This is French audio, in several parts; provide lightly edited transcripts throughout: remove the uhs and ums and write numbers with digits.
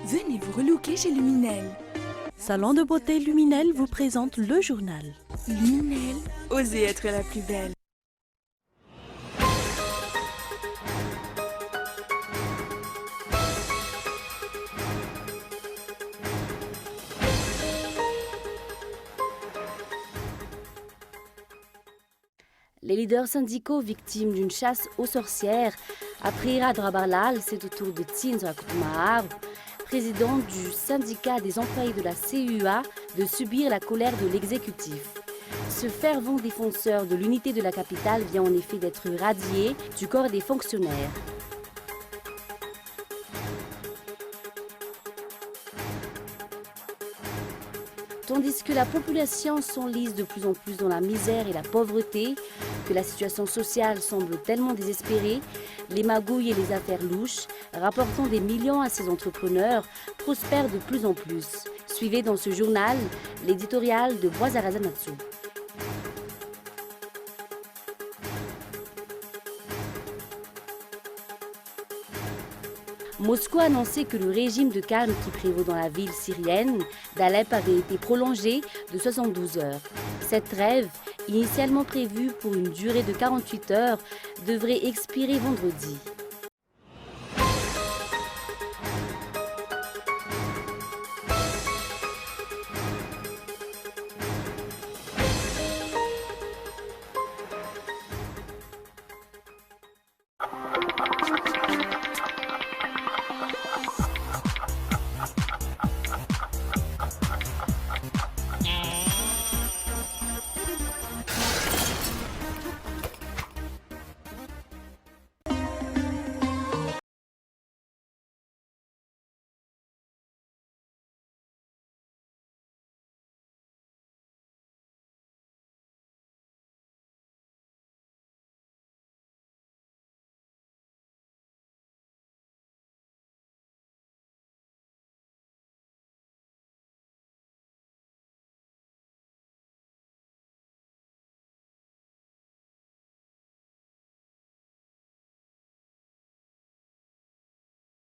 Venez vous relooker chez Luminel. Salon de beauté Luminel vous présente le journal. Luminel, osez être la plus belle. Les leaders syndicaux victimes d'une chasse aux sorcières, après Irad Rabarlal, c'est au tour de Tsin Rakoutumahar, président du syndicat des employés de la CUA, de subir la colère de l'exécutif. Ce fervent défenseur de l'unité de la capitale vient en effet d'être radié du corps des fonctionnaires. Tandis que la population s'enlise de plus en plus dans la misère et la pauvreté, que la situation sociale semble tellement désespérée, les magouilles et les affaires louches, rapportant des millions à ces entrepreneurs, prospèrent de plus en plus. Suivez dans ce journal l'éditorial de Boisarazanatsu. Moscou a annoncé que le régime de calme qui prévaut dans la ville syrienne d'Alep avait été prolongé de 72 heures. Cette trêve, initialement prévue pour une durée de 48 heures, devrait expirer vendredi.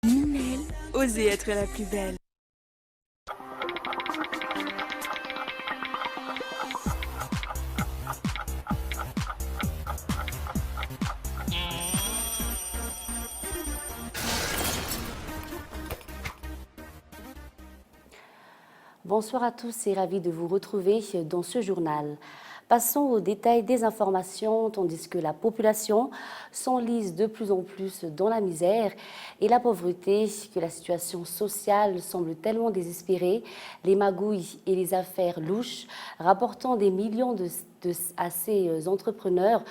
Luminel, osez être la plus belle. Bonsoir à tous et ravi de vous retrouver dans ce journal. Passons aux détails des informations, tandis que la population s'enlise de plus en plus dans la misère et la pauvreté, que la situation sociale semble tellement désespérée, les magouilles et les affaires louches, rapportant des millions à ces entrepreneurs,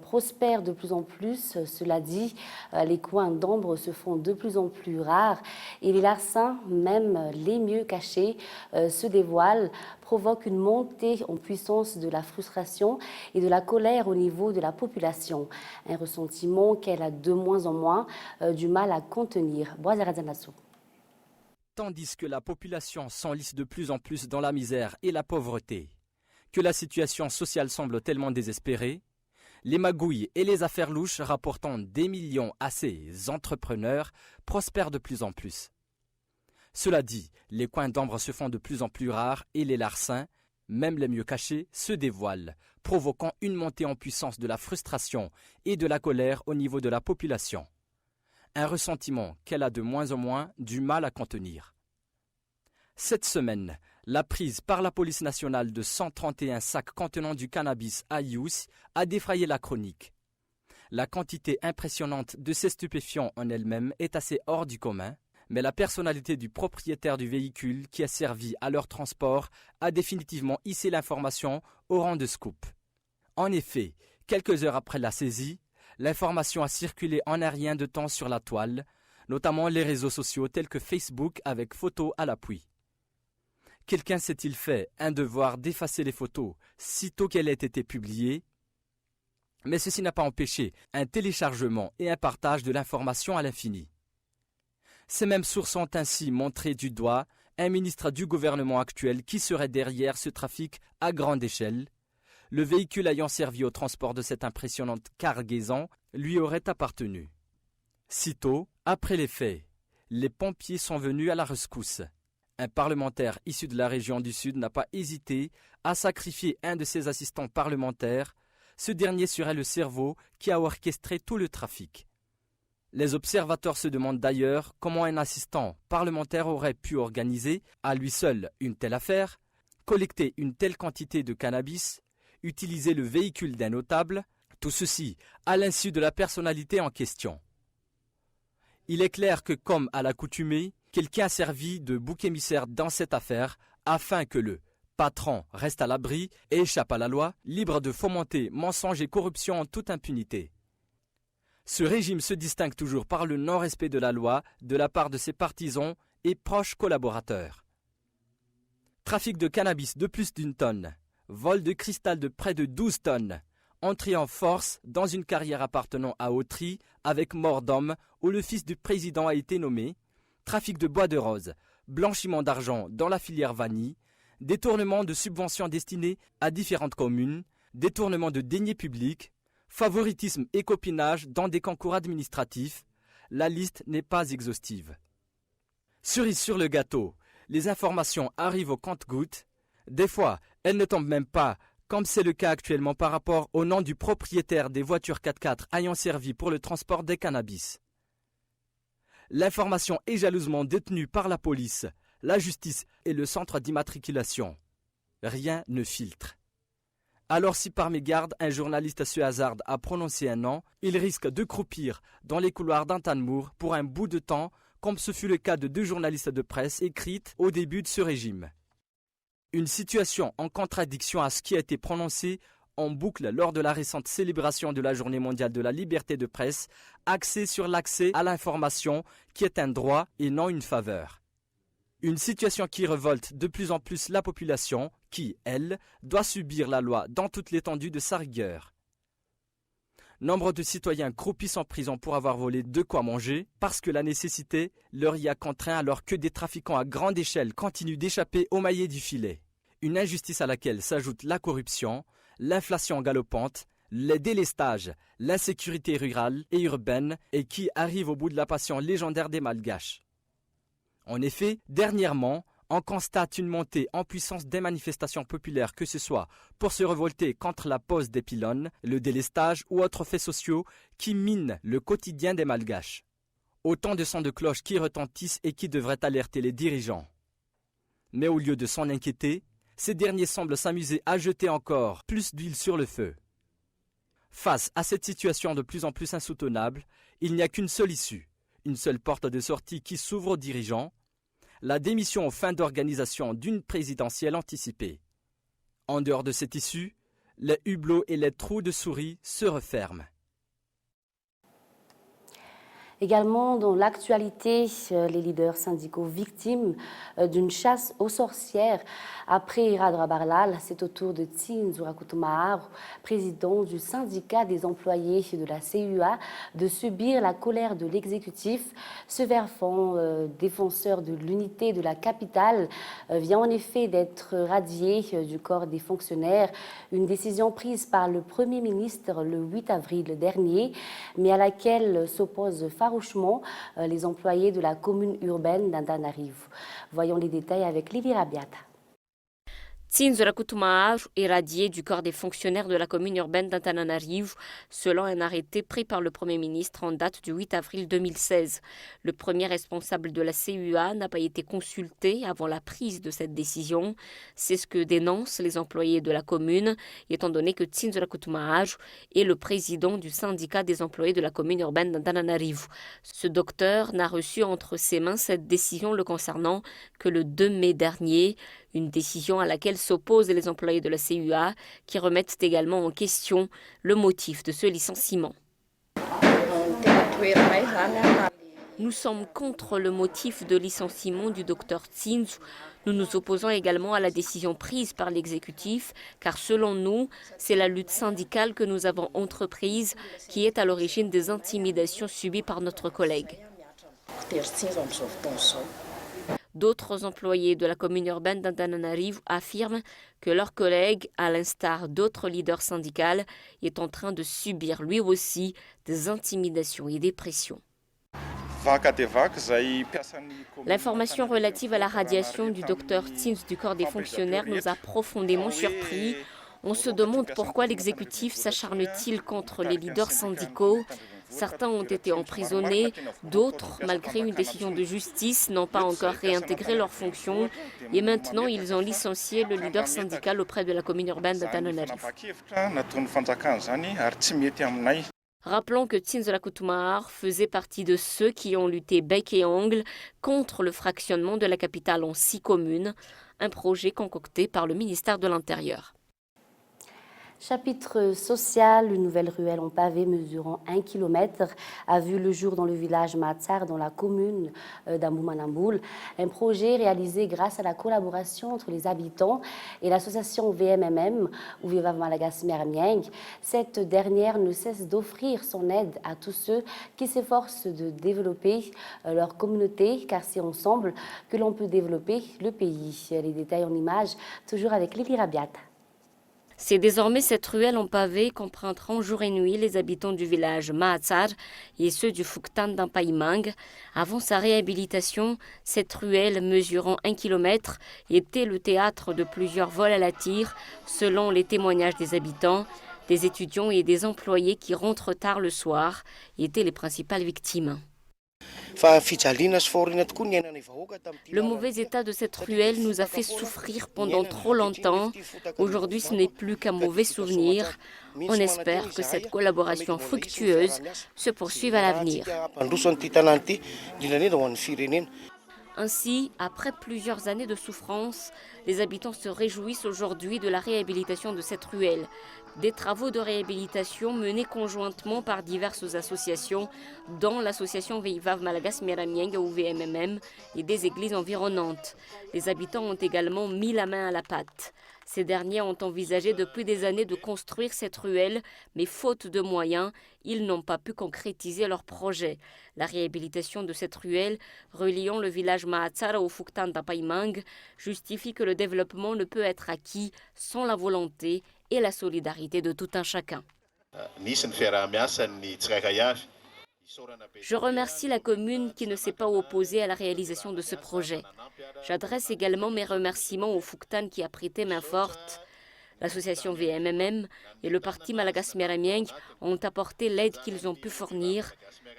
prospèrent de plus en plus. Cela dit, les coins d'ombre se font de plus en plus rares et les larcins, même les mieux cachés, se dévoilent, provoquent une montée en puissance de la frustration et de la colère au niveau de la population. Un ressentiment qu'elle a de moins en moins du mal à contenir. Tandis que la population s'enlise de plus en plus dans la misère et la pauvreté, que la situation sociale semble tellement désespérée, les magouilles et les affaires louches rapportant des millions à ces entrepreneurs prospèrent de plus en plus. Cela dit, les coins d'ombre se font de plus en plus rares et les larcins, même les mieux cachés, se dévoilent, provoquant une montée en puissance de la frustration et de la colère au niveau de la population. Un ressentiment qu'elle a de moins en moins du mal à contenir. Cette semaine, la prise par la police nationale de 131 sacs contenant du cannabis à Yous a défrayé la chronique. La quantité impressionnante de ces stupéfiants en elle-même est assez hors du commun, mais la personnalité du propriétaire du véhicule qui a servi à leur transport a définitivement hissé l'information au rang de scoop. En effet, quelques heures après la saisie, l'information a circulé en un rien de temps sur la toile, notamment les réseaux sociaux tels que Facebook avec photos à l'appui. Quelqu'un s'est-il fait un devoir d'effacer les photos sitôt qu'elles aient été publiées? Mais ceci n'a pas empêché un téléchargement et un partage de l'information à l'infini. Ces mêmes sources ont ainsi montré du doigt un ministre du gouvernement actuel qui serait derrière ce trafic à grande échelle. Le véhicule ayant servi au transport de cette impressionnante cargaison lui aurait appartenu. Sitôt, après les faits, les pompiers sont venus à la rescousse. Un parlementaire issu de la région du Sud n'a pas hésité à sacrifier un de ses assistants parlementaires. Ce dernier serait le cerveau qui a orchestré tout le trafic. Les observateurs se demandent d'ailleurs comment un assistant parlementaire aurait pu organiser à lui seul une telle affaire, collecter une telle quantité de cannabis, utiliser le véhicule d'un notable, tout ceci à l'insu de la personnalité en question. Il est clair que, comme à l'accoutumée, quelqu'un a servi de bouc émissaire dans cette affaire afin que le patron reste à l'abri et échappe à la loi, libre de fomenter mensonges et corruption en toute impunité. Ce régime se distingue toujours par le non-respect de la loi de la part de ses partisans et proches collaborateurs. Trafic de cannabis de plus d'1 tonne, vol de cristal de près de 12 tonnes, entrée en force dans une carrière appartenant à Autry avec mort d'homme où le fils du président a été nommé, trafic de bois de rose, blanchiment d'argent dans la filière vanille, détournement de subventions destinées à différentes communes, détournement de deniers publics, favoritisme et copinage dans des concours administratifs, la liste n'est pas exhaustive. Cerise sur le gâteau, les informations arrivent au compte-gouttes. Des fois, elles ne tombent même pas, comme c'est le cas actuellement par rapport au nom du propriétaire des voitures 4x4 ayant servi pour le transport des cannabis. L'information est jalousement détenue par la police, la justice et le centre d'immatriculation. Rien ne filtre. Alors si par mégarde un journaliste se hasarde à prononcer un nom, il risque de croupir dans les couloirs d'Antanmour pour un bout de temps, comme ce fut le cas de 2 journalistes de presse écrites au début de ce régime. Une situation en contradiction à ce qui a été prononcé en boucle lors de la récente célébration de la Journée mondiale de la liberté de presse, axée sur l'accès à l'information qui est un droit et non une faveur. Une situation qui révolte de plus en plus la population qui, elle, doit subir la loi dans toute l'étendue de sa rigueur. Nombre de citoyens croupissent en prison pour avoir volé de quoi manger parce que la nécessité leur y a contraint alors que des trafiquants à grande échelle continuent d'échapper aux maillets du filet. Une injustice à laquelle s'ajoute la corruption, l'inflation galopante, les délestages, l'insécurité rurale et urbaine et qui arrive au bout de la passion légendaire des Malgaches. En effet, dernièrement, on constate une montée en puissance des manifestations populaires, que ce soit pour se révolter contre la pose des pylônes, le délestage ou autres faits sociaux qui minent le quotidien des Malgaches. Autant de sons de cloche qui retentissent et qui devraient alerter les dirigeants. Mais au lieu de s'en inquiéter, ces derniers semblent s'amuser à jeter encore plus d'huile sur le feu. Face à cette situation de plus en plus insoutenable, il n'y a qu'une seule issue, une seule porte de sortie qui s'ouvre aux dirigeants, la démission aux fins d'organisation d'une présidentielle anticipée. En dehors de cette issue, les hublots et les trous de souris se referment. Également dans l'actualité, les leaders syndicaux victimes d'une chasse aux sorcières. Après Iradra Barlal, c'est au tour de Tine Zurakutumahar, président du syndicat des employés de la CUA, de subir la colère de l'exécutif. Ce versant défenseur de l'unité de la capitale vient en effet d'être radié du corps des fonctionnaires. Une décision prise par le Premier ministre le 8 avril dernier, mais à laquelle s'opposent farouchement les employés de la commune urbaine d'Antananarivo. Voyons les détails avec Lili Rabiata. Tine Zurakutumahar est radié du corps des fonctionnaires de la commune urbaine d'Antananarivo selon un arrêté pris par le Premier ministre en date du 8 avril 2016. Le premier responsable de la CUA n'a pas été consulté avant la prise de cette décision. C'est ce que dénoncent les employés de la commune, étant donné que Tine Zurakutumahar est le président du syndicat des employés de la commune urbaine d'Antananarivo. Ce docteur n'a reçu entre ses mains cette décision le concernant que le 2 mai dernier, une décision à laquelle s'opposent les employés de la CUA qui remettent également en question le motif de ce licenciement. Nous sommes contre le motif de licenciement du docteur Tsinzu. Nous nous opposons également à la décision prise par l'exécutif, car selon nous, c'est la lutte syndicale que nous avons entreprise qui est à l'origine des intimidations subies par notre collègue. D'autres employés de la commune urbaine d'Antananarivo affirment que leur collègue, à l'instar d'autres leaders syndicaux, est en train de subir lui aussi des intimidations et des pressions. L'information relative à la radiation du docteur Tins du corps des fonctionnaires nous a profondément surpris. On se demande pourquoi l'exécutif s'acharne-t-il contre les leaders syndicaux. Certains ont été emprisonnés, d'autres, malgré une décision de justice, n'ont pas encore réintégré leurs fonctions et maintenant ils ont licencié le leader syndical auprès de la commune urbaine d'Antananarivo. Rappelons que Tsinzolakoutoumar faisait partie de ceux qui ont lutté bec et ongle contre le fractionnement de la capitale en 6 communes, un projet concocté par le ministère de l'Intérieur. Chapitre social, une nouvelle ruelle en pavé mesurant 1 km a vu le jour dans le village Matsar, dans la commune d'Amboumanamboul. Un projet réalisé grâce à la collaboration entre les habitants et l'association VMMM, ou Viva Malagasy Miaramieng. Cette dernière ne cesse d'offrir son aide à tous ceux qui s'efforcent de développer leur communauté, car c'est ensemble que l'on peut développer le pays. Les détails en images, toujours avec Lili Rabiat. C'est désormais cette ruelle en pavé qu'emprunteront jour et nuit les habitants du village Maatsar et ceux du Fuktan d'Ampaimang. Avant sa réhabilitation, cette ruelle mesurant 1 km était le théâtre de plusieurs vols à la tire, selon les témoignages des habitants. Des étudiants et des employés qui rentrent tard le soir étaient les principales victimes. Le mauvais état de cette ruelle nous a fait souffrir pendant trop longtemps. Aujourd'hui, ce n'est plus qu'un mauvais souvenir. On espère que cette collaboration fructueuse se poursuive à l'avenir. Ainsi, après plusieurs années de souffrance, les habitants se réjouissent aujourd'hui de la réhabilitation de cette ruelle. Des travaux de réhabilitation menés conjointement par diverses associations, dont l'association Vivav Malagasy Miaramieng ou VMMM et des églises environnantes. Les habitants ont également mis la main à la pâte. Ces derniers ont envisagé depuis des années de construire cette ruelle, mais faute de moyens, ils n'ont pas pu concrétiser leur projet. La réhabilitation de cette ruelle, reliant le village Maatsara au Fuktan d'Apaimang, justifie que le développement ne peut être acquis sans la volonté et la solidarité de tout un chacun. Je remercie la commune qui ne s'est pas opposée à la réalisation de ce projet. J'adresse également mes remerciements au Fuktan qui a prêté main forte. L'association VMMM et le parti Malagasy Miaramieng ont apporté l'aide qu'ils ont pu fournir.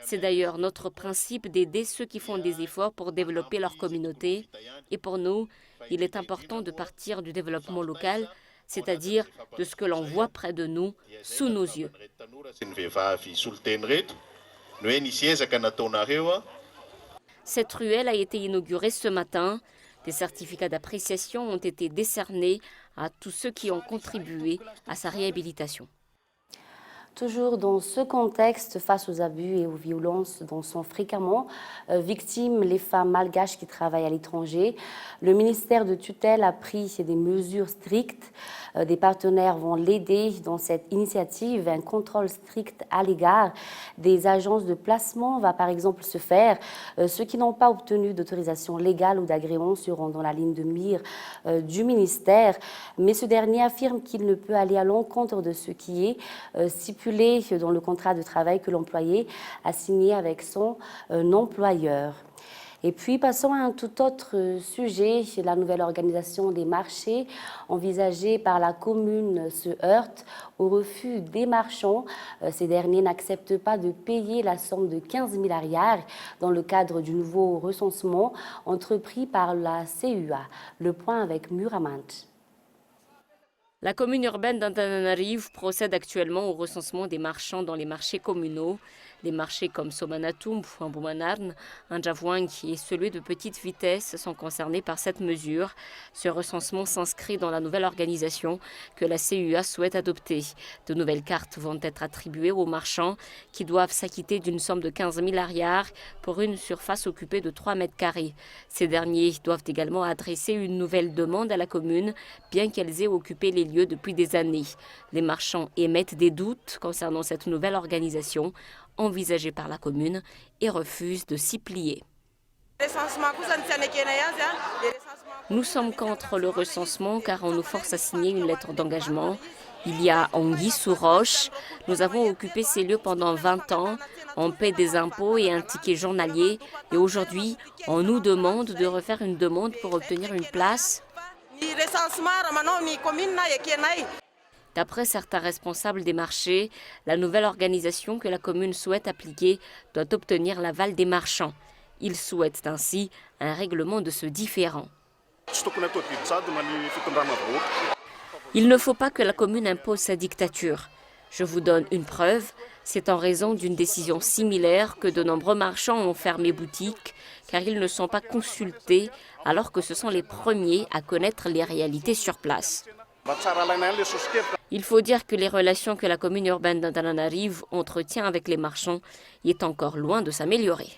C'est d'ailleurs notre principe d'aider ceux qui font des efforts pour développer leur communauté. Et pour nous, il est important de partir du développement local, c'est-à-dire de ce que l'on voit près de nous, sous nos yeux. Cette ruelle a été inaugurée ce matin. Des certificats d'appréciation ont été décernés à tous ceux qui ont contribué à sa réhabilitation. Toujours dans ce contexte, face aux abus et aux violences dont sont fréquemment victimes les femmes malgaches qui travaillent à l'étranger, le ministère de tutelle a pris des mesures strictes. Des partenaires vont l'aider dans cette initiative. Un contrôle strict à l'égard des agences de placement va par exemple se faire. Ceux qui n'ont pas obtenu d'autorisation légale ou d'agrément seront dans la ligne de mire du ministère. Mais ce dernier affirme qu'il ne peut aller à l'encontre de ce qui est stipulé dans le contrat de travail que l'employé a signé avec son employeur. Et puis, passons à un tout autre sujet. La nouvelle organisation des marchés envisagée par la commune se heurte au refus des marchands. Ces derniers n'acceptent pas de payer la somme de 15 000 ariars dans le cadre du nouveau recensement entrepris par la CUA. Le point avec Muramant. La commune urbaine d'Antananarivo procède actuellement au recensement des marchands dans les marchés communaux. Les marchés comme Somanatum, Amboumanarn, Anjavouang et celui de petite vitesse sont concernés par cette mesure. Ce recensement s'inscrit dans la nouvelle organisation que la CUA souhaite adopter. De nouvelles cartes vont être attribuées aux marchands qui doivent s'acquitter d'une somme de 15 000 ariars pour une surface occupée de 3 mètres carrés. Ces derniers doivent également adresser une nouvelle demande à la commune, bien qu'elles aient occupé les lieux depuis des années. Les marchands émettent des doutes concernant cette nouvelle organisation envisagée par la commune et refusent de s'y plier. Nous sommes contre le recensement car on nous force à signer une lettre d'engagement Il y a anguille sous roche. Nous avons occupé ces lieux pendant 20 ans. On paie des impôts et un ticket journalier. Et aujourd'hui, on nous demande de refaire une demande pour obtenir une place. D'après certains responsables des marchés, la nouvelle organisation que la commune souhaite appliquer doit obtenir l'aval des marchands. Ils souhaitent ainsi un règlement de ce différend. Il ne faut pas que la commune impose sa dictature. Je vous donne une preuve, c'est en raison d'une décision similaire que de nombreux marchands ont fermé boutique, car ils ne sont pas consultés, alors que ce sont les premiers à connaître les réalités sur place. Il faut dire que les relations que la commune urbaine d'Antananarivo entretient avec les marchands est encore loin de s'améliorer.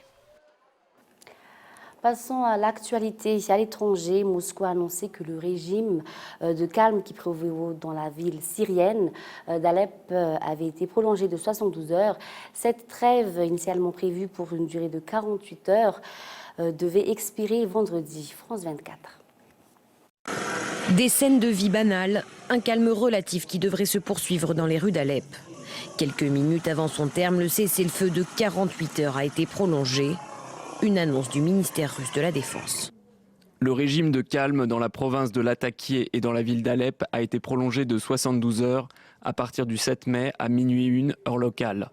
Passons à l'actualité. À l'étranger, Moscou a annoncé que le régime de calme qui prévaut dans la ville syrienne d'Alep avait été prolongé de 72 heures. Cette trêve, initialement prévue pour une durée de 48 heures, devait expirer vendredi. France 24. Des scènes de vie banale, un calme relatif qui devrait se poursuivre dans les rues d'Alep. Quelques minutes avant son terme, le cessez-le-feu de 48 heures a été prolongé. Une annonce du ministère russe de la Défense. Le régime de calme dans la province de Latakia et dans la ville d'Alep a été prolongé de 72 heures à partir du 7 mai à minuit 1 heure locale.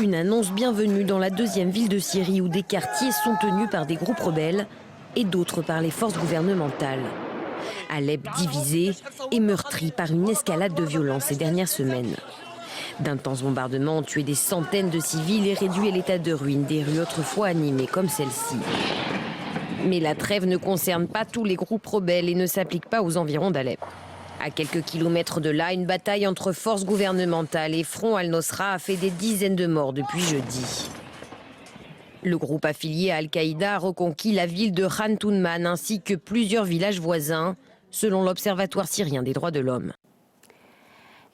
Une annonce bienvenue dans la deuxième ville de Syrie où des quartiers sont tenus par des groupes rebelles et d'autres par les forces gouvernementales. Alep divisé et meurtri par une escalade de violence ces dernières semaines. D'intenses bombardements ont tué des centaines de civils et réduit l'état de ruine des rues autrefois animées comme celle-ci. Mais la trêve ne concerne pas tous les groupes rebelles et ne s'applique pas aux environs d'Alep. À quelques kilomètres de là, une bataille entre forces gouvernementales et Front al-Nosra a fait des dizaines de morts depuis jeudi. Le groupe affilié à Al-Qaïda a reconquis la ville de Khan Tounman ainsi que plusieurs villages voisins, selon l'Observatoire syrien des droits de l'homme.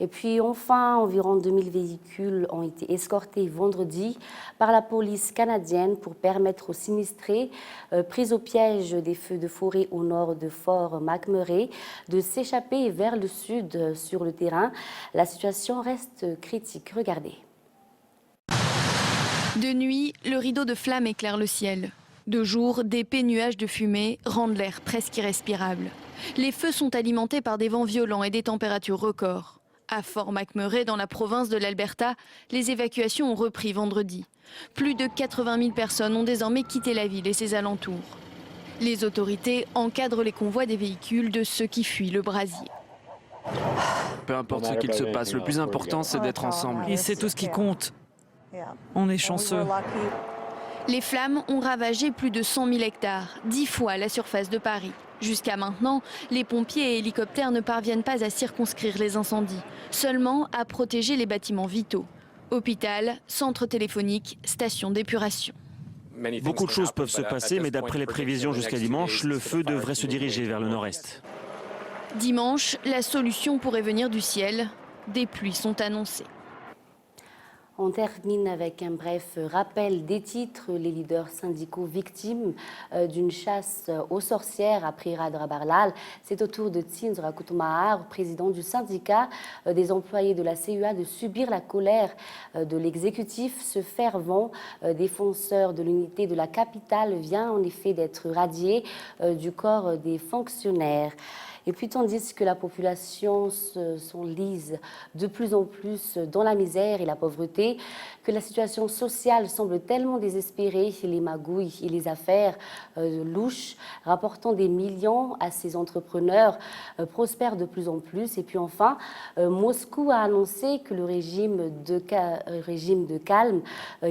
Et puis enfin, environ 2000 véhicules ont été escortés vendredi par la police canadienne pour permettre aux sinistrés pris au piège des feux de forêt au nord de Fort McMurray de s'échapper vers le sud sur le terrain. La situation reste critique. Regardez. De nuit, le rideau de flammes éclaire le ciel. De jour, d'épais nuages de fumée rendent l'air presque irrespirable. Les feux sont alimentés par des vents violents et des températures records. À Fort McMurray, dans la province de l'Alberta, les évacuations ont repris vendredi. Plus de 80 000 personnes ont désormais quitté la ville et ses alentours. Les autorités encadrent les convois des véhicules de ceux qui fuient le brasier. Peu importe ce qu'il se passe, le plus important c'est d'être ensemble. Et c'est tout ce qui compte. On est chanceux. Les flammes ont ravagé plus de 100 000 hectares, 10 fois la surface de Paris. Jusqu'à maintenant, les pompiers et hélicoptères ne parviennent pas à circonscrire les incendies, seulement à protéger les bâtiments vitaux. Hôpital, centre téléphonique, station d'épuration. Beaucoup de choses peuvent se passer, mais d'après les prévisions jusqu'à dimanche, le feu devrait se diriger vers le nord-est. Dimanche, la solution pourrait venir du ciel. Des pluies sont annoncées. On termine avec un bref rappel des titres. Les leaders syndicaux victimes d'une chasse aux sorcières après Radra Barlal. C'est au tour de Tsinzra Koutoumahar, président du syndicat des employés de la CUA, de subir la colère de l'exécutif. Ce fervent défenseur de l'unité de la capitale vient en effet d'être radié du corps des fonctionnaires. Et puis tandis que la population s'enlise de plus en plus dans la misère et la pauvreté, que la situation sociale semble tellement désespérée, les magouilles et les affaires louches rapportant des millions à ces entrepreneurs prospèrent de plus en plus. Et puis enfin, Moscou a annoncé que le régime de calme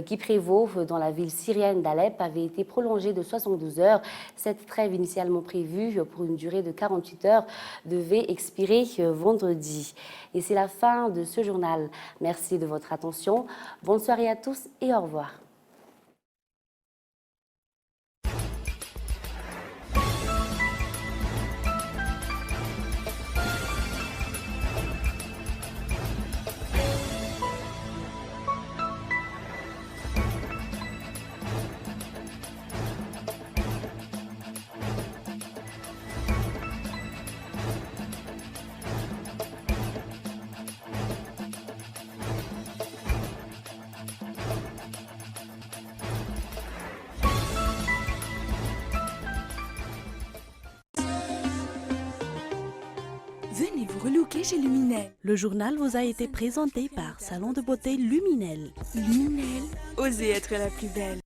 qui prévaut dans la ville syrienne d'Alep avait été prolongé de 72 heures. Cette trêve initialement prévue pour une durée de 48 heures devait expirer vendredi. Et c'est la fin de ce journal. Merci de votre attention. Bonne soirée à tous et au revoir. Venez vous relooker chez Luminel. Le journal vous a été présenté par Salon de beauté Luminel. Luminel, osez être la plus belle.